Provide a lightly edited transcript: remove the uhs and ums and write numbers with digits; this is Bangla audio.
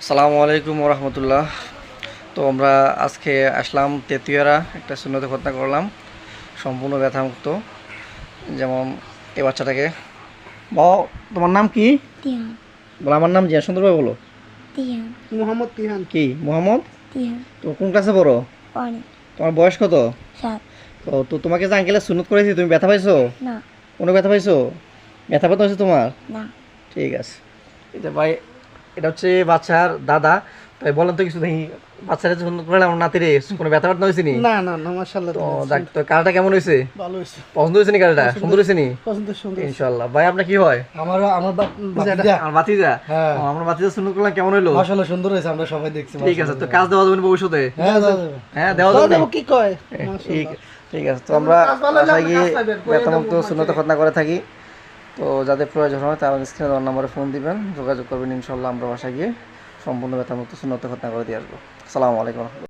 আসসালামু আলাইকুম রহমতুল্লাহ। তো আমরা আজকে আসলাম তেতুয়ারা একটা সুন্নতে খতনা করলাম সম্পূর্ণ ব্যথামুক্ত। যেমন এই বাচ্চাটাকে বাবা, তোমার নাম কি? তিহান। বলো আমার নাম জিয়া, সুন্দরভাবে বলো। তিহান। মোহাম্মদ তিহান। কি মোহাম্মদ? তিহান। তো কোন ক্লাসে পড়ো? অনেক। তোমার বয়স কত? 7। তো তোমাকে যে আঙ্কেলের সুন্নত করেছি, তুমি ব্যথা পাইছো? না। কোনো ব্যথা পাইছো? ব্যথা পাতা হয়েছে তোমার? না। ঠিক আছে। এটা ভাই, এটা হচ্ছে বাচ্চার দাদা। তাই বলেন তো কিছু দেখি, বাচ্চারা যখন করলাম আমার নাতিরে কোনো ব্যথা ব্যথা হয়েছে নি? না না না, মাশাআল্লাহ। তো যাক, তো কালারটা কেমন হয়েছে? ভালো হইছে। পছন্দ হয়েছে নি কালারটা? সুন্দর হয়েছে নি? পছন্দ সুন্দর। ইনশাআল্লাহ। ভাই আপনার কি হয়? আমার ভাতিজা। আমার ভাতিজা। হ্যাঁ। আমার ভাতিজা সুন্দর করলাম, কেমন হইলো? মাশাআল্লাহ সুন্দর হয়েছে, আমরা সবাই দেখছি। ঠিক আছে, তো কাজ দেওয়া যাবে না ভবিষ্যতে? হ্যাঁ দাদা। হ্যাঁ দেওয়া যাবে দাদা না? কি কয়? ঠিক ঠিক আছে। তো আমরা বাসায় গিয়ে ব্যথামুক্ত সুন্নতে খতনা করে থাকি। তো যাদের প্রয়োজন হয় তারা স্ক্রিনে দেওয়ার নম্বরে ফোন দিবেন, যোগাযোগ করবেন। ইনশাল্লাহ আমরা বাসায় গিয়ে সম্পূর্ণ ব্যথামুক্ত সুন্নতে খতনা করে দিয়ে আসবো। আসসালামু আলাইকুম।